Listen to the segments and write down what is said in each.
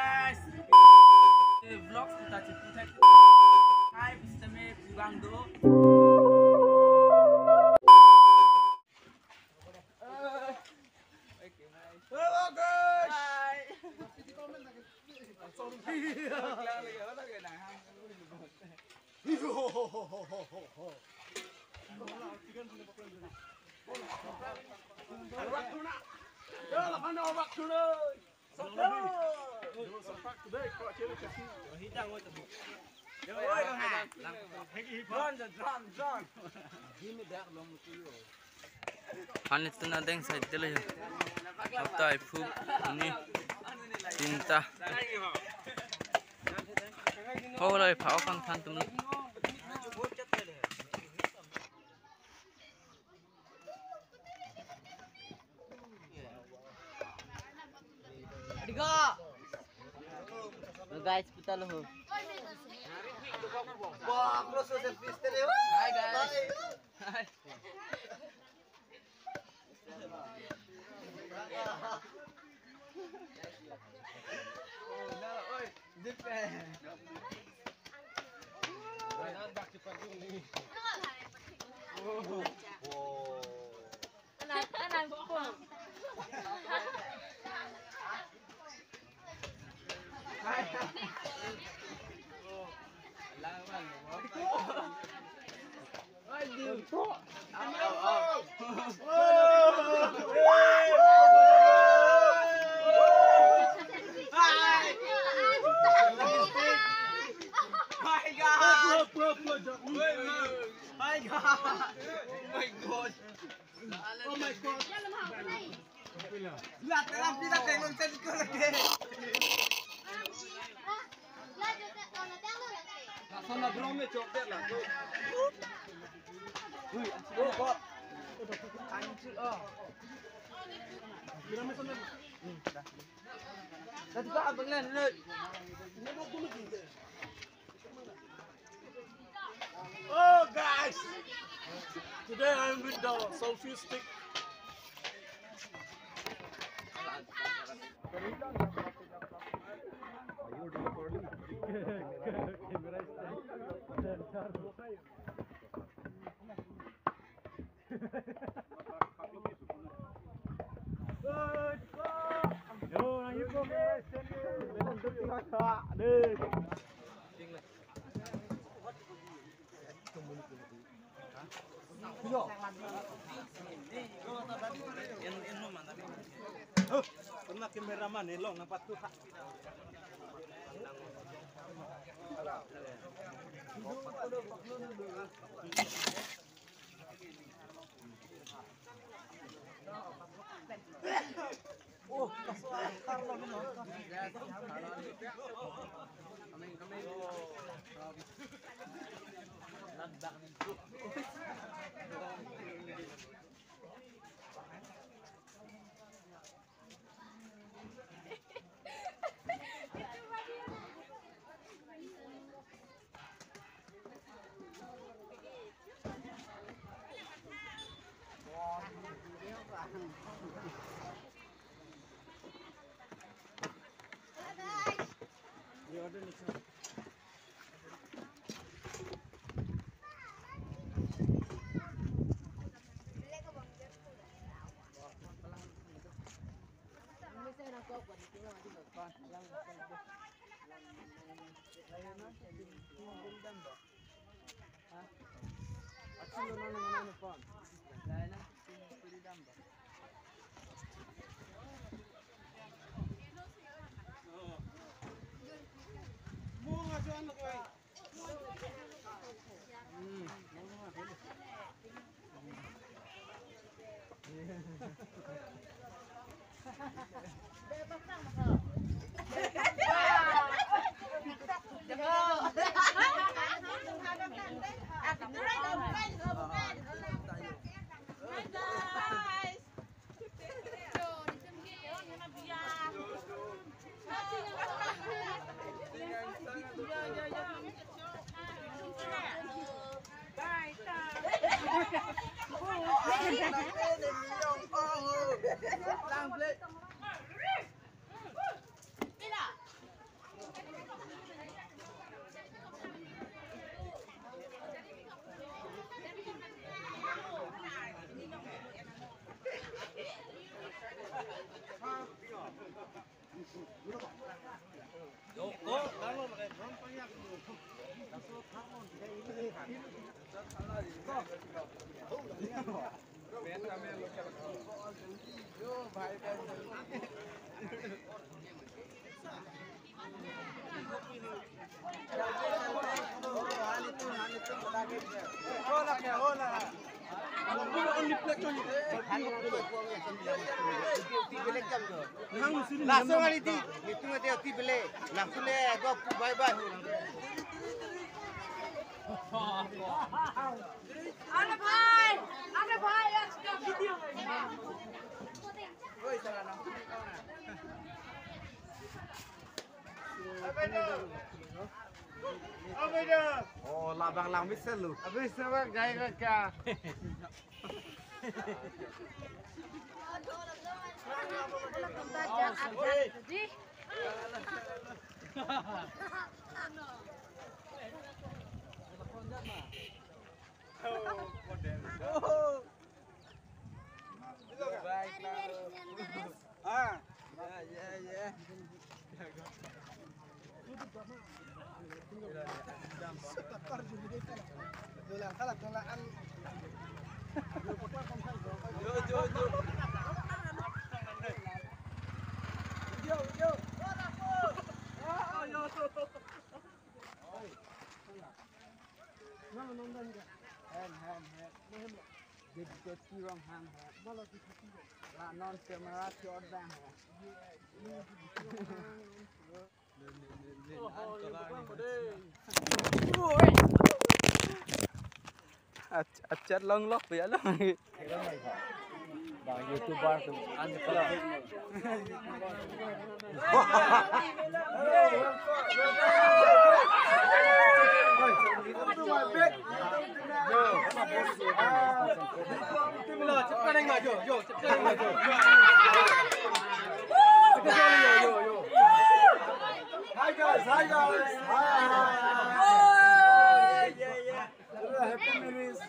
guys. Vlog kita ciputat. Hai, sistemnya Bang Do. Hello guys. Hai. Panis tu nak deng side dulu. Apa ibu ini cinta. Kau lagi pau kan tantum. Adigo. Lo guys, putar lo. Wah, aku social fister ya. Hai guys. Hai. Oh guys, today I'm with the selfie stick. Pernah kameraman ni long nampak tu. Oh, Langsung kali ti, itu mesti ti beli. Langsung le, gua bye bye. Ana bhai, একটা video Oh, labang lang bisa lu. Habis apa gaya ka? Achat long lock vậy đó. Bang YouTuber tu. Hi guys. Happy Memories.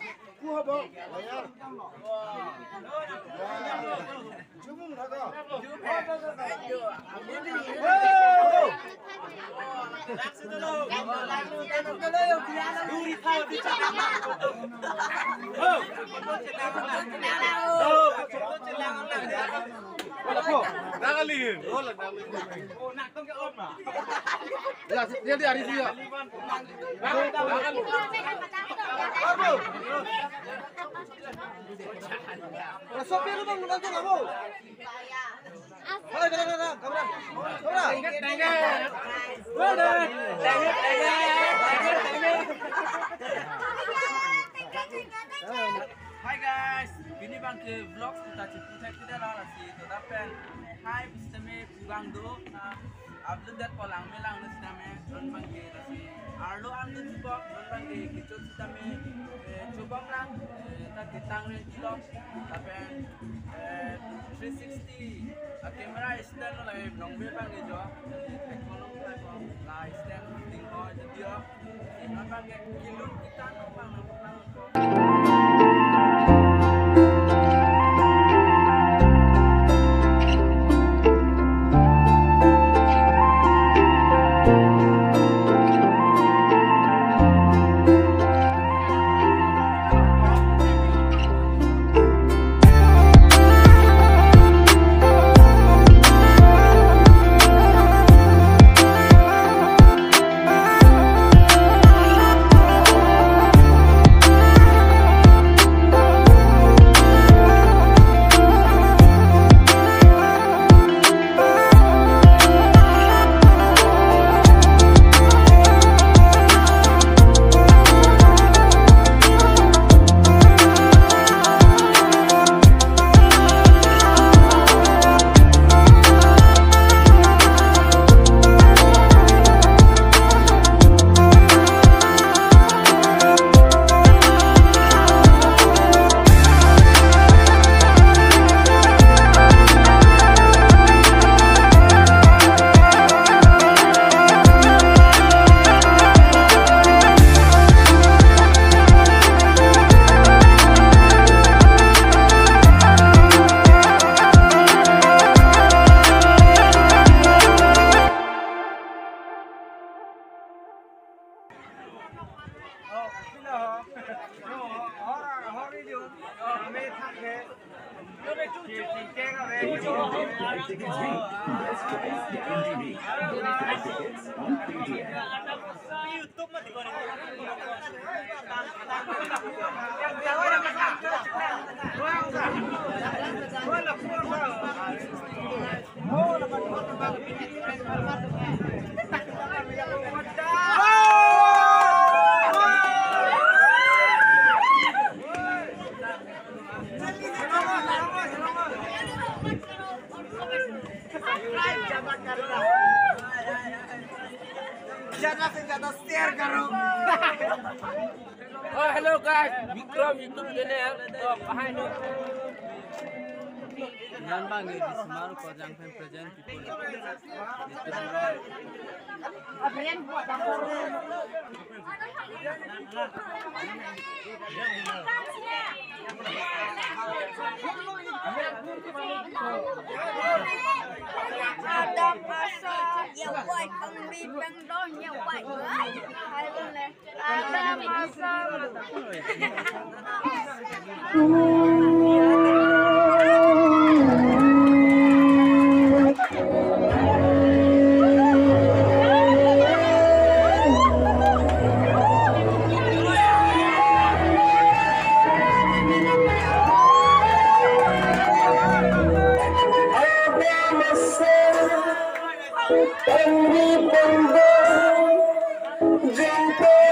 Kuha ba? Jumum naga. Nakalin. Dia di hari dia. Sopir lu bang, nonton kamu. Halo, kamera. Hi guys, ini bang ke vlog kita tidak lalas itu tapi hai sistemnya pulang do upload dat polang melang sistemnya don bang ke rasi arlo amdo coba don bang ke kicau sistemnya coba lang tak ditang vlog tapi 360 kamera stand lah nong be bang ke jo teknologi lah stand tinggal jadi ini bang ke kilo kita nong bang ज्यादा से ज्यादा शेयर करो। Oh, hello guys, Vikram YouTube channel. Behind it. Yan bang di Semarang ko jang pen present people. Ada masa yang buat pembimbing dong yang buat hai luôn này. Ada masa Jumpa